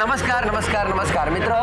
नमस्कार नमस्कार नमस्कार मित्र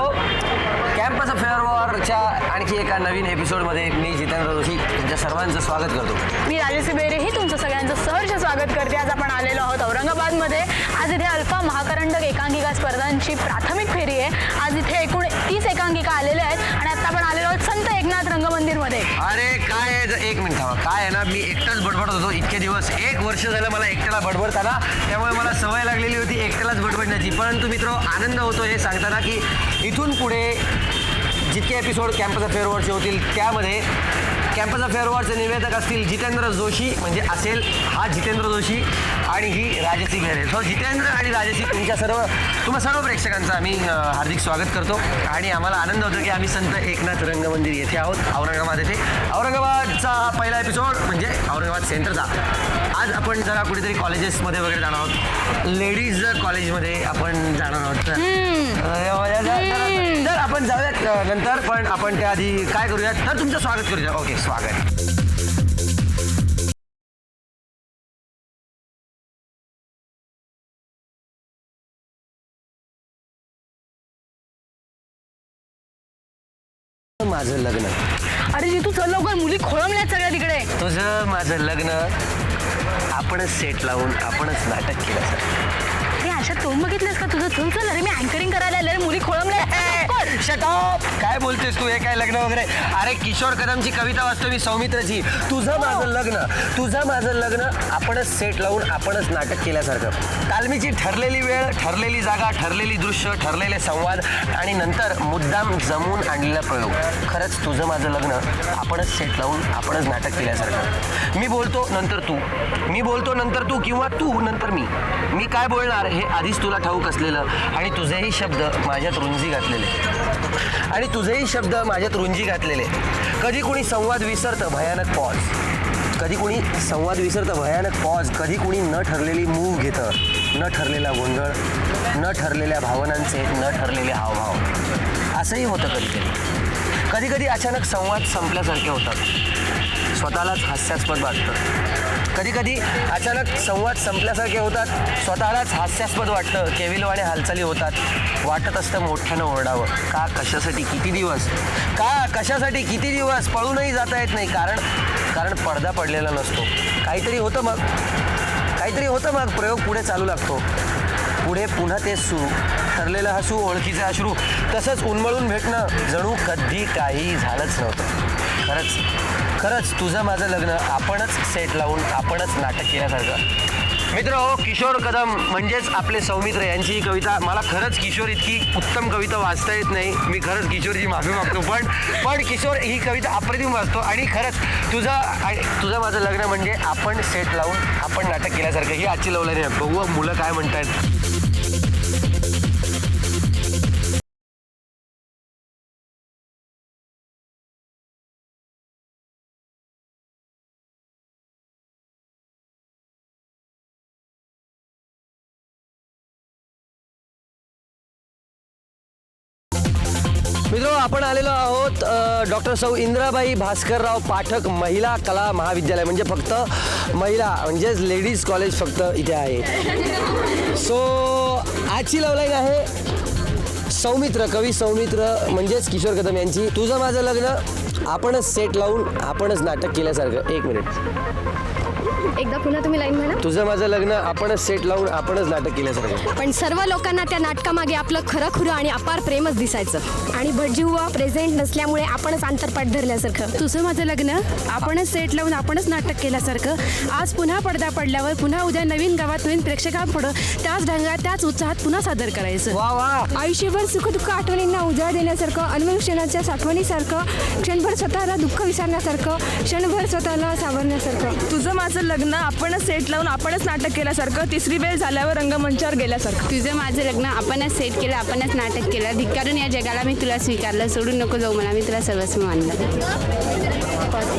कॅम्पस फेअरवॉरच्या आणखी एका नवीन एपिसोडमध्ये मी जितेंद्र जोशी तुमच्या सर्वांचं स्वागत करतो. मी राजश्री बेरेही तुमचं सगळ्यांचं सहर्ष स्वागत करते. आज आपण आलेलो आहोत औरंगाबादमध्ये. आज इथे अल्फा महाकरंडक एकांकिका स्पर्धांची प्राथमिक फेरी आहे. आज इथे एकूण 30 एकांकिका आलेल्या आहेत आणि आता आपण आलेलो आहोत संत एकनाथ रंगमंदिरमध्ये. अरे काय आहे, एक मिनिट थांबा. काय आहे ना, मी एकटाच बडबडत होतो इतके दिवस. 1 वर्ष झालं मला एकट्याला बडबडताना, त्यामुळे मला सवय लागलेली होती एकट्यालाच बडबडण्याची. परंतु मित्र आनंद होतो हे सांगताना की इथून पुढे जितके एपिसोड कॅम्पस फेअरवॉरचे होतील त्यामध्ये कॅम्पस फेअरवॉरचे निवेदक असतील जितेंद्र जोशी, म्हणजे असेल हा जितेंद्र जोशी आणि ही राजश्री बेरे. सो जितेंद्र आणि राजश्री तुम्हा सर्व प्रेक्षकांचं आम्ही हार्दिक स्वागत करतो आणि आम्हाला आनंद होतो की आम्ही संत एकनाथ रंगमंदिर येथे आहोत औरंगाबाद येथे. औरंगाबादचा हा पहिला एपिसोड म्हणजे औरंगाबाद सेंटरचा. आज आपण जरा कुठेतरी कॉलेजेसमध्ये वगैरे जाणार आहोत. लेडीज कॉलेजमध्ये आपण जाणार आहोत. तर आपण जाऊयात नंतर, पण आपण त्याआधी काय करूयात तर तुमचं स्वागत करूया. ओके, स्वागत. माझं लग्न. अरे जितू चल लवकर, मुली खोळंबल्यात सगळ्या तिकडे. तुझं माझं लग्न आपणच सेट लावून आपणच नाटक केलं सर. अरे अशा तोंड बघितलंस का तुझं? चल चल, अरे मी अँकरिंग करायला आले. मुली खोळंबल्या. Shut up. काय बोलतेस तू? हे काय लग्न वगैरे? अरे किशोर कदमची कविता वाचतो मी, सौमित्रची. तुझं माझं लग्न आपणच सेट लावून आपणच नाटक केल्यासारखं. तालमीची ठरलेली वेळ, ठरलेली जागा, ठरलेली दृश्य, ठरलेले संवाद आणि नंतर मुद्दाम जमून आणलेला प्रयोग. खरंच तुझं माझं लग्न आपणच सेट लावून आपणच नाटक केल्यासारखं. मी बोलतो नंतर तू, मी बोलतो नंतर तू, किंवा तू नंतर मी. मी काय बोलणार हे आधीच तुला ठाऊक असलेलं आणि तुझेही शब्द माझ्यात रुंजी घातलेले. कधी कुणी संवाद विसरतं भयानक पॉज, कधी कुणी न ठरलेली मूव घेतं, न ठरलेला गोंधळ, न ठरलेल्या भावनांचे न ठरलेले हावभाव. असंही होतं कधी कधी अचानक संवाद संपल्यासारखे होतात, स्वतःलाच हास्यास्पद वाटतं. कधी अचानक संवाद संपल्यासारखे होतात, स्वतःलाच हास्यास्पद वाटतं. केविलवाणे हालचाली होतात. वाटत असतं मोठ्यानं ओरडावं. का कशासाठी किती दिवस पळूनही जाता येत नाही, कारण पडदा पडलेला नसतो. काहीतरी होतं मग प्रयोग पुढे चालू लागतो. पुढे पुन्हा तेच सुरू, ठरलेलं हसू, ओळखीचे अश्रू, तसंच उन्मळून भेटणं, जणू कधी काही झालंच नव्हतं. खरंच तुझं माझं लग्न आपणच सेट लावून आपणच नाटक केल्यासारखं. मित्र हो, किशोर कदम म्हणजेच आपले सौमित्र यांची ही कविता. मला खरंच किशोर इतकी उत्तम कविता वाचता येत नाही. मी खरंच किशोरची माफी मागतो, पण किशोर ही कविता अप्रतिम वाचतो. आणि खरंच तुझं माझं लग्न म्हणजे आपण सेट लावून आपण नाटक केल्यासारखं. ही आजची लवलाईन आहे. बघू मुलं काय म्हणतायत. मित्रो, आपण आलेलो आहोत डॉक्टर सौ इंद्राबाई भास्करराव पाठक महिला कला महाविद्यालय. म्हणजे फक्त महिला, म्हणजेच लेडीज कॉलेज फक्त इथे आहे. सो आजची लवलाईन आहे सौमित्र, कवी सौमित्र म्हणजेच किशोर कदम यांची. तुझं माझं लग्न आपणच सेट लावून आपणच नाटक केल्यासारखं. 1 मिनिट, एकदा पुन्हा तुम्ही लाईन म्हणा. तुझं माझं लग्न आपणच सेट लावून आपणच नाटक केल्यासारखं. पण सर्व लोकांना त्या नाटकामागे आपलं खरं आणि अपार प्रेमच दिसायचं. आणि भटजीवा प्रेझेंट नसल्यामुळे आपणच अंतरपाठ धरल्यासारखं. तुझं माझं लग्न आपणच सेट लावून आपणच नाटक केल्यासारखं. आज पुन्हा पडदा पडल्यावर पुन्हा उद्या नवीन गावात नवीन प्रेक्षकांपुढं त्याच ढंगात त्याच उत्साहात पुन्हा सादर करायचं. वा वा. आयुष्यभर सुखदुःख आठवणींना उजाळ देण्यासारखं, अनमोल क्षणाच्या साठवणीसारखं, क्षणभर स्वतःला दुःख विसरण्यासारखं, क्षणभर स्वतःला सावरण्यासारखं. तुझं माझं लग्न आपणच सेट लावून आपणच नाटक केल्यासारखं. तिसरी वेळ झाल्यावर रंगमंचावर गेल्यासारखं. तुझं माझं लग्न आपणच सेट केलं, आपणच नाटक केलं. धिक्कारून या जगाला मी तुला स्वीकारलं, सोडून नको जाऊ मला, मी तुला सर्वस्व मानलं.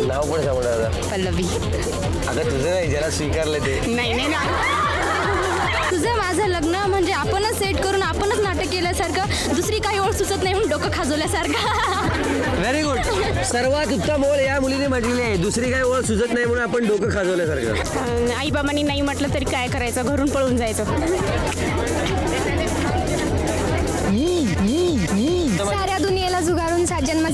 नाव कोण सांगणार? पल्लवी. अगं तुझं नाही, ज्याला स्वीकारलं ते. नाही. तुझं माझं लग्न म्हणजे आपणच सेट करून आपणच नाटक केल्यासारखं. दुसरी काही ओळ सुचत नाही म्हणून डोकं खाजवल्यासारखं. Very good. सर्वात उत्तम ओळ या मुलीने म्हटलेली आहे. दुसरी काही ओळ सुचत नाही म्हणून आपण डोकं खाजवल्यासारखं. आई बाबांनी नाही म्हटलं तरी काय करायचं, घरून पळून जायचं.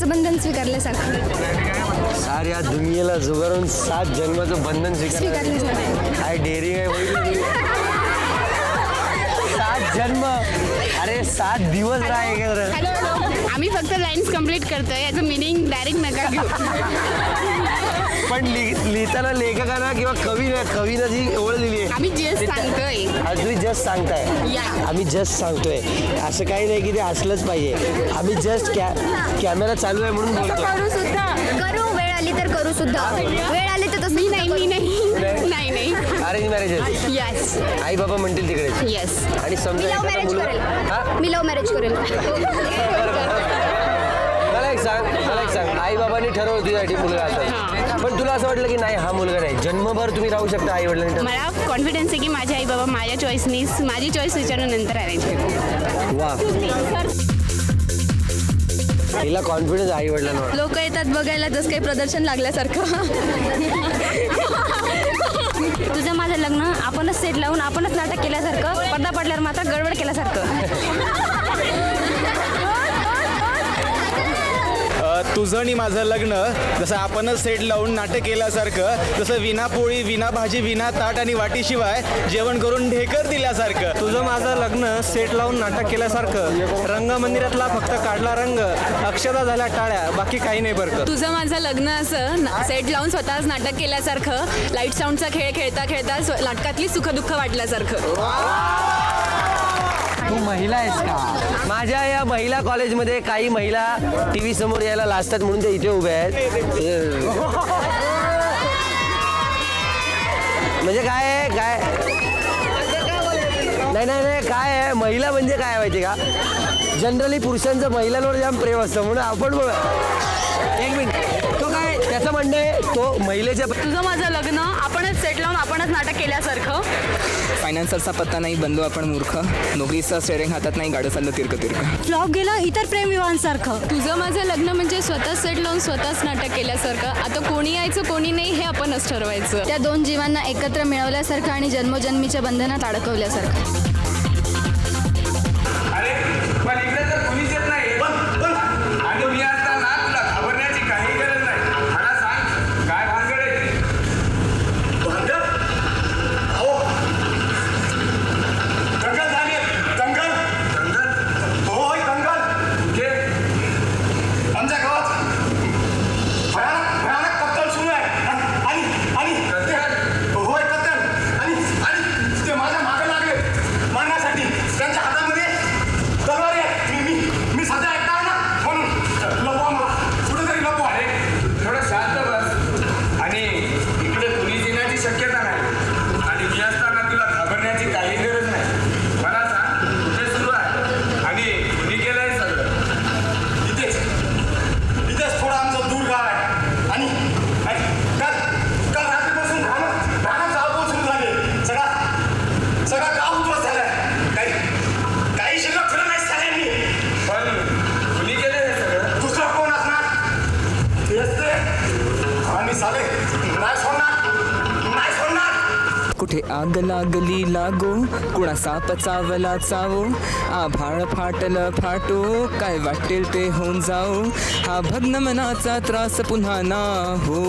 बंधन स्वीकारल्यासारखं. साऱ्या दुनियेला जुगारून 7 जन्माचं बंधन स्वीकारल्यासारखं. काय डेअरिंग आहे होईल 7 जन्म. अरे 7 दिवस राहा एकत्र. हॅलो, आम्ही फक्त लाईन्स कंप्लीट करतोय, याचं मिनिंग डायरेक्ट नका घेऊ. पण लिहिताना लेखकांना किंवा कवीनं जी ओळ लिहिली आहे आम्ही जस्ट सांगतोय. आज तुम्ही जस्ट सांगताय. आम्ही जस्ट सांगतोय. असं काही नाही की ते असलंच पाहिजे. आम्ही जस्ट कॅमेरा चालू आहे म्हणून बोलतो. करू वेळ आली तर करू सुद्धा. वेळ आली तर तसं मी नाही. अरेंज मॅरेजेस येस आई बाबा म्हणतील तिकडे. येस. आणि समजा मी लव्ह एखादा मॅरेज मुलगा- करेल. हा? मी लव्ह मॅरेज करेल. मला एक सांग आई बाबांनी ठरवलं तुझ्यासाठी मुलगा असेल, पण तुला असं वाटलं की नाही हा मुलगा नाही, जन्मभर तुम्ही राहू शकता आई वडिलांनी. मला कॉन्फिडन्स आहे की माझे आई बाबा माझ्या चॉईसनी माझी चॉईस विचारल्यानंतर अरेंज करू. वा, तिला कॉन्फिडन्स आई वडिलांवर. लोक येतात बघायला जसं काही प्रदर्शन लागल्यासारखं. तुझं माझं लग्न आपणच सेट लावून आपणच नाटक केल्यासारखं, पडदा पडल्यावर मात्र गडबड केल्यासारखं. तुझं आणि माझं लग्न जसं आपणच सेट लावून नाटक केल्यासारखं, जसं विना पोळी विना भाजी विना ताट आणि वाटीशिवाय जेवण करून ढेकर दिल्यासारखं. तुझं माझं लग्न सेट लावून नाटक केल्यासारखं, रंगमंदिरातला फक्त काढला रंग, अक्षता झाल्या टाळ्या, बाकी काही नाही बरं. तुझं माझं लग्न असं सेट लावून स्वतःच नाटक केल्यासारखं, लाईट साऊंडचा खेळ खेळता खेळता नाटकातली सुखदुःख वाटल्यासारखं. तू महिला आहेस का? माझ्या या महिला कॉलेजमध्ये काही महिला टीव्ही समोर यायला लाजतात म्हणून ते इथे उभे आहेत. म्हणजे काय आहे काय नाही काय आहे, महिला म्हणजे काय माहिती का, जनरली पुरुषांचं महिलांवर जाम प्रेम असतं म्हणून आपण एक मिनिट तो काय त्याचं म्हणणं आहे, तो महिलेच्या तुझं माझं लग्न आपणच सेट लावून आपणच नाटक केल्यासारखं. फायनान्सरचा पत्ता नाही, बनलो आपण मूर्ख, नोकरीचा स्टेअरिंग हातात नाही, गाडं चाललं तिरक. फ्लॉप गेलं इतर प्रेमविवाहांसारखं. तुझं माझं लग्न म्हणजे स्वतःच सेट लावून स्वतःच नाटक केल्यासारखं. आता कोणी यायचं कोणी नाही हे आपणच ठरवायचं. त्या 2 जीवांना एकत्र मिळवल्यासारखं आणि जन्मोजन्मीच्या बंधनात अडकवल्यासारखं. अरे पण इकडे तर कोणीच येत नाही. आणि मी आता ना तुला घाबरण्याची काही गरज नाही. मला सांग काय भानगड आहे? भानगड? हो दंगल झाली. दंगल? होय दंगल. कुठे? आमच्या गावात भयानक कत्तल सुरू आहे. आणि होय कत्तल. आणि ते माझ्या मागे लागले मारण्यासाठी. त्यांच्या हातामध्ये तलवार आहे. मी सध्या एकटा आहे ना, म्हणून लपवा मला, कुठेतरी लपवा. अरे थोडं शांत बस. आणि इकडे पोलीस येण्याची शक्यता नाही. आणि मी असताना तुला घाबरण्याची काही गरज नाही. मला सांग कुठे सुरू आहे आणि कुणी केलंय सगळं? इथेच थोडं आमचं दूर गाव आहे. आणि काल रात्रीपासून राहणं जाळपोळ सुरू झाले. सगळा गाव उद्ध्वस्त झालाय. काही शिल्लक ठेवलं नाही सगळ्यांनी. पण कुणी केलं हे सगळं? दुसरं कोण असणार? तेच ते. आणि साले नाही सोडणार. कुठे आग लागली लागो, कुणा साप चावला चावो, आभाळ फाटलं फाटो, काय वाटेल ते होऊन जाओ, हा भग्न मनाचा त्रास पुन्हा ना हो.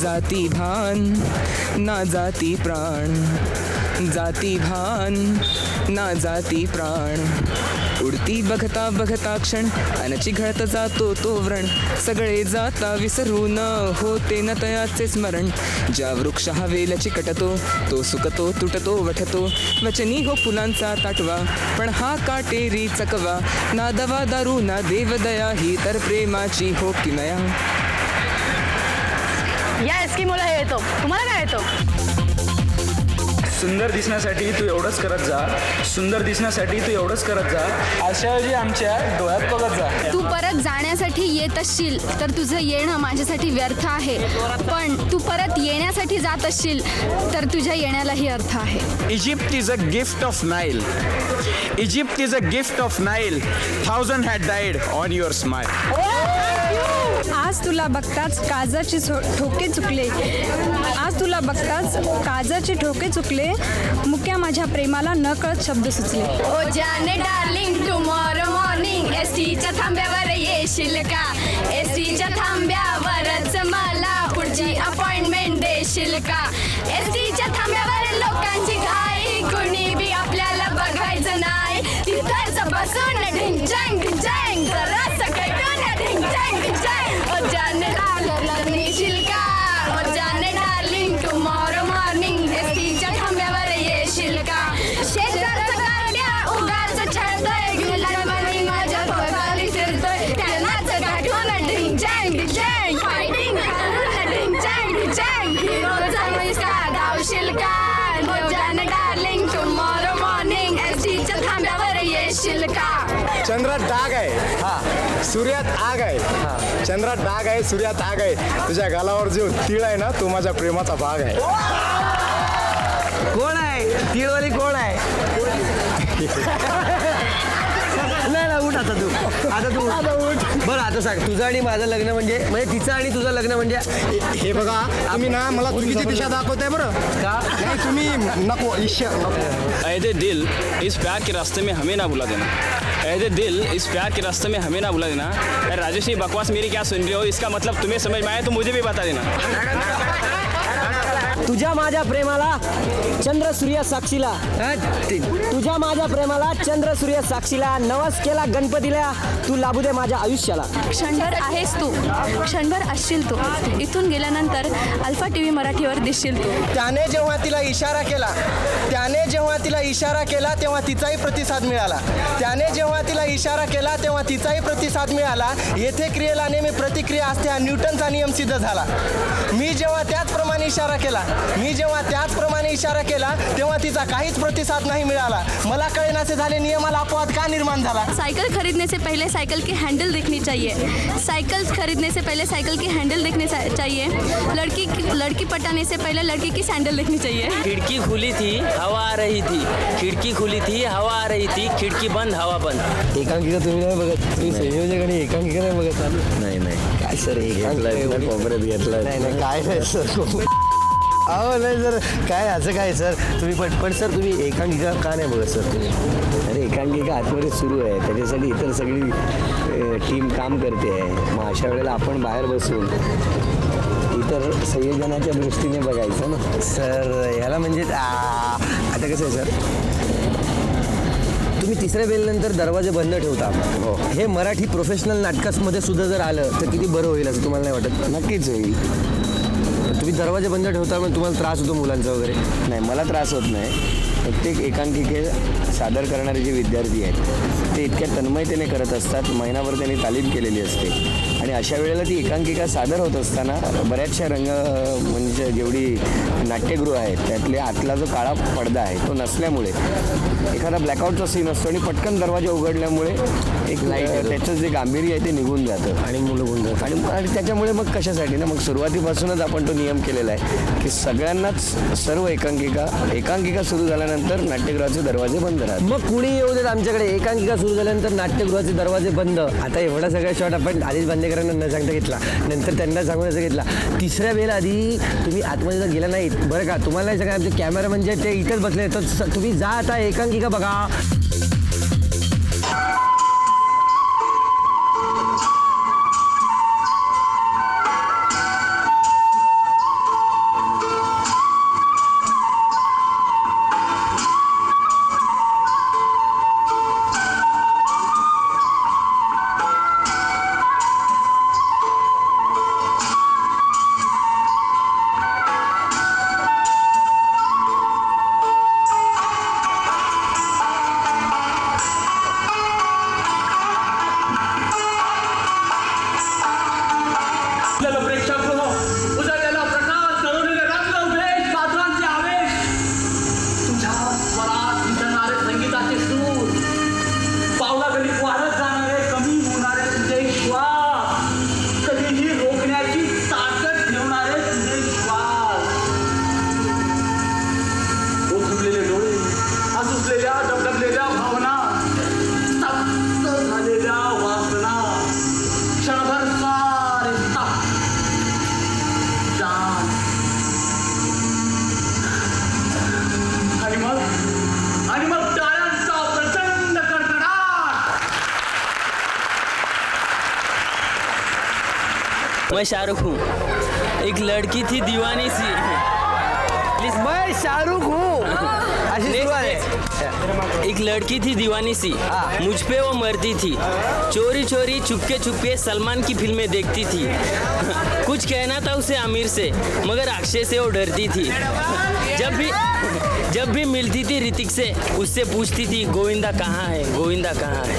जाती भान ना जाती प्राण, जाती भान ना जाती प्राण. उडती बघता बघता क्षण, अनची घडत जातो तो व्रण, सगळे जाता विसरून होते न तयाचे स्मरण. ज्या वृक्ष हवेला चिकटतो, तो सुकतो तुटतो वठतो, वचनी हो फुलांचा ताटवा, पण हा काटेरी चकवा. ना दवा दारू ना देवदया, ही तर प्रेमाची हो किमया. या एस्किमोला हे येतो. तुम्हाला काय येतं? सुंदर दिसण्यासाठी तू एवढंच करत जा, सुंदर दिसण्यासाठी तू एवढंच करत जा, अशाऐवजी आमच्या डोळ्यात बघत जा. तू परत जाण्यासाठी येत असशील तर तुझं येणं माझ्यासाठी व्यर्थ आहे, पण तू परत येण्यासाठी जात असशील तर तुझ्या येण्यालाही अर्थ आहे. Egypt is a gift of Nile. Egypt is a gift of Nile. 1,000 had died on your smile. आज तुला बघताच काजाचे ठोके चुकले, आज तुला बघताच काजाचे ठोके चुकले, मुक्या माझ्या प्रेमाला न कळत शब्द सुचले. ओ जाने डार्लिंग टुमॉरो मॉर्निंग एसटीच्या थांब्यावर ये येशील का एसटीच्या थांब्यावरच मला पुढची अपॉइंटमेंट देशील का एसटीच्या थांब्यावर लोकांची घाई कुणी बी आपल्याला बघायचं नाही तिथंच बसून ढिंचॅंग ढिंचॅंग जरासं कटून ढिंचॅंग ढिंचॅंग ओ जाने लागलं नेशील का ओ जाने डार्लिंग टुमॉरो मॉर्निंग एसटीच्या थांब्यावर येशील का शेजारचं गाड्या उगाच छळतोय गुलाबी माझ्या पगारी फिरतोय त्यांनाच गाठून ढिंचॅंग ढिंचॅंग फायटिंग करून ढिंचॅंग ढिंचॅंग हिरोचा पैसा गावशील का ओ जाने डार्लिंग टुमॉरो मॉर्निंग एसटीच्या थांब्यावर येशील का चंद्रात डाग आहे सूर्यात आग आहे चंद्रात डाग आहे सूर्यात आग आहे तुझ्या गालावर जो तीळ आहे ना तो माझ्या प्रेमाचा भाग आहे. कोण आहे तिळवाली कोण आहे? नाही ना उठ आता तू उठ बरं आता सांग तुझं आणि माझं लग्न म्हणजे तिचं आणि तुझं लग्न म्हणजे हे बघा तुम्ही ना मला चुकीची दिशा दाखवताय बरं का नाही तुम्ही नको ईश्वर नको. ऐदे दिल इस प्यार के रास्ते में हमें ना भुला देना ऐदे दिल इस प्यार के रास्ते में हमें ना भुला देना राजेश बकवास मेरी क्या सुन रही हो इसका मतलब तुम्हें समझ में आया तो मुझे भी बता देना. तुझ्या माझ्या प्रेमाला चंद्र सूर्य साक्षीला तुझ्या माझ्या प्रेमाला चंद्र सूर्य साक्षीला नवस केला गणपतीला तू लाभू दे माझ्या आयुष्याला. क्षणभर आहेस तू क्षणभर असशील तू इथून गेल्यानंतर अल्फा TV मराठीवर दिसशील तू. त्याने जेव्हा तिला इशारा केला तेव्हा तिचाही प्रतिसाद मिळाला येथे क्रियेला नेहमी प्रतिक्रिया असते हा न्यूटनचा नियम सिद्ध झाला. मी जेव्हा त्याचप्रमाणे इशारा केला तेव्हा तिचा काहीच प्रतिसाद नाही मिळाला. मला कळेनासे झाले नियमाला अपवाद का निर्माण झाला. साइकिल खरीदने से पहले साइकिल की हैंडल देखनी चाहिए साइकिल खरीदने से पहले साइकिल की हैंडल देखनी चाहिए लड़की पटाने से पहले लड़की की सैंडल देखनी चाहिए. खिड़की खुली थी हवा आ रही थी खिड़की खुली थी हवा आ रही थी खिड़की बंद हवा बंद. एकांकिका तुम्ही नाही बघत तुम्ही संयोजक आणि एकांकिका नाही बघत. नाही काय सर कोपऱ्यात घेतला नाही काय नाही सर अहो नाही सर काय असं काय सर तुम्ही पण सर तुम्ही एकांकिका का नाही बघत सर तुम्ही. अरे एकांकिका आतमध्ये सुरू आहे त्याच्यासाठी इतर सगळी टीम काम करते आहे मग अशा वेळेला आपण बाहेर बसून इतर संयोजनाच्या दृष्टीने बघायचं ना सर. ह्याला म्हणजे आता कसं आहे सर तुम्ही तिसऱ्या बेलनंतर दरवाजे बंद ठेवता. हे मराठी प्रोफेशनल नाटकामध्ये सुद्धा जर आलं तर किती बरं होईल असं तुम्हाला नाही वाटत? नक्कीच होईल. तुम्ही दरवाजे बंद ठेवता पण तुम्हाला त्रास होतो मुलांचा वगैरे? नाही मला त्रास होत नाही. प्रत्येक एकांकिके सादर करणारे जे विद्यार्थी आहेत ते इतक्या तन्मयतेने करत असतात. महिनाभर त्यांनी तालीम केलेली असते आणि अशा वेळेला ती एकांकिका सादर होत असताना बऱ्याचशा म्हणजे जेवढी नाट्यगृह आहेत त्यातले आतला जो काळा पडदा आहे तो नसल्यामुळे एखादा ब्लॅकआउटचा सीन असतो आणि पटकन दरवाजा उघडल्यामुळे एक त्याचं जे गांभीर्य आहे ते निघून जातं आणि मुलं होऊन जातं आणि त्याच्यामुळे मग कशासाठी ना मग सुरुवातीपासूनच आपण तो नियम केलेला आहे की सगळ्यांनाच सर्व एकांकिका सुरू झाल्यानंतर नाट्यगृहाचे दरवाजे बंद राहतात. मग कुणी येऊ देत आमच्याकडे एकांकिका सुरू झाल्यानंतर नाट्यगृहाचे दरवाजे बंद. आता एवढा सगळा शॉट आपण आधीच बांदेकरांना न सांगता घेतला नंतर त्यांना सांगून असं घेतला. तिसऱ्या वेळेला आधी तुम्ही आतमध्ये जर गेला नाहीत बरं का तुम्हाला नाही सगळं आमचे कॅमेरा म्हणजे ते इथेच बसले तर तुम्ही जा आता एकांकिका बघा. मैं शाहरुख हूँ, एक लड़की थी दीवानी सी। मैं शाहरुख हूँ अशी सुरुवात आहे. एक लड़की थी दीवानी सी, मुझ पे वो मरती थी, चोरी चोरी चुपके चुपके सलमान की फिल्में देखती थी. कुछ कहना था उसे आमिर से, मगर अक्षय से वो डरती थी. जब भी मिलती थी ऋतिक से, उससे पूछती थी गोविंदा कहाँ है, गोविंदा कहाँ है.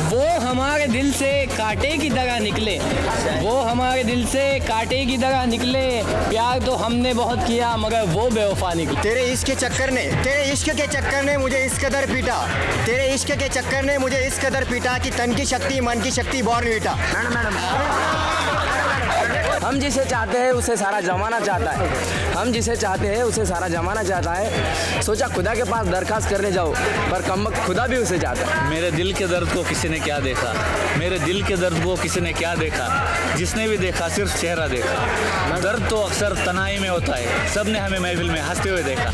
वो हमारे दिल से कांटे की तरह निकले, वो हमारे दिल से कांटे की तरह निकले. प्यार तो हमने बहुत किया मगर वो बेवफा निकले. तेरे इश्क के चक्कर ने मुझे इस कदर पीटा, तेरे इश्क के चक्कर ने मुझे इस कदर पीटा कि तन की शक्ति मन की शक्ति बॉर्न वीटा. हम जिसे चाहते हैं उसे सारा जमाना चाहता है, हम जिसे चाहते हैं उसे सारा जमाना चाहता है. सोचा खुदा के पास दरखास्त करने जाओ, पर कमबख्त खुदा भी उसे चाहता है. मेरे दिल के दर्द को किसी ने क्या देखा, मेरे दिल के दर्द को किसी ने क्या देखा, जिसने भी देखा सिर्फ चेहरा देखा. दर्द तो अक्सर तनाई में होता है, सबने हमें महफिल में हंसते हुए देखा.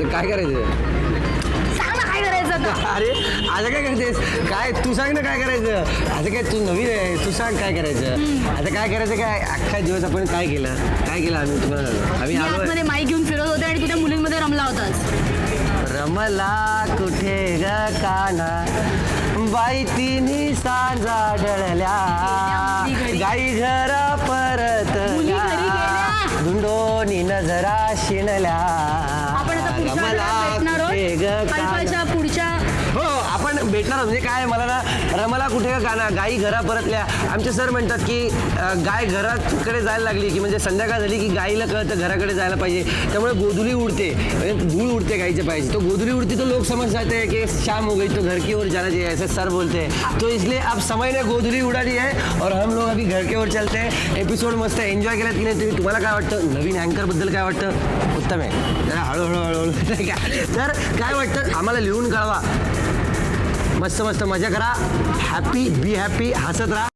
काय करायचं? सांग ना काय करायचं आता? अरे आता काय करतेस? काय तू सांग ना काय करायचं? आता काय तू नवीन आहे, तू सांग काय करायचं? आता काय करायचं? काय अख्खा दिवस आपण काय केलं आम्ही तुम्हाला आम्ही आलो मध्ये माईक घेऊन फिरत होते आणि तू त्या मुलींमध्ये रमला होतास. रमला कुठे ग काना बाई तिन्ही सांजा डळल्या गाई घरा परतल्या धुंडोनी नजरा शिणल्या आपण आता पुढच्या आठवड्यात भेटणार आहोत. अल्फाच्या पुढच्या हो आपण भेटणार आहोत. म्हणजे काय मला ना रमाला कुठे का गाणं गाई घरा परतल्या. आमचे सर म्हणतात की गाय घराकडे जायला लागली की म्हणजे संध्याकाळ झाली की गाईला कळतं घराकडे जायला पाहिजे. त्यामुळे गोधुली उडते म्हणजे धूळ उडते गाईच्या पाहिजे. तो गोधुली उड़ती तो लोग समझ जाते हैं कि शाम हो गई तो घर की ओर जाना चाहिए ऐसे सर बोलते हैं. तो इसलिए अब समय ने गोधुली उड़ा दी है और हम लोग अभी घर की ओर चलते हैं. एपिसोड मस्त एन्जॉय केलात की नाही तुम्ही? तुम्हाला काय वाटतं नवीन अँकर बद्दल काय वाटतं? उत्तम आहे जरा हळूहळू हळूहळू तर काय वाटतं आम्हाला लिहून कळवा. मस्त मस्त मजा करा. हॅपी बी हॅपी हसत राहा.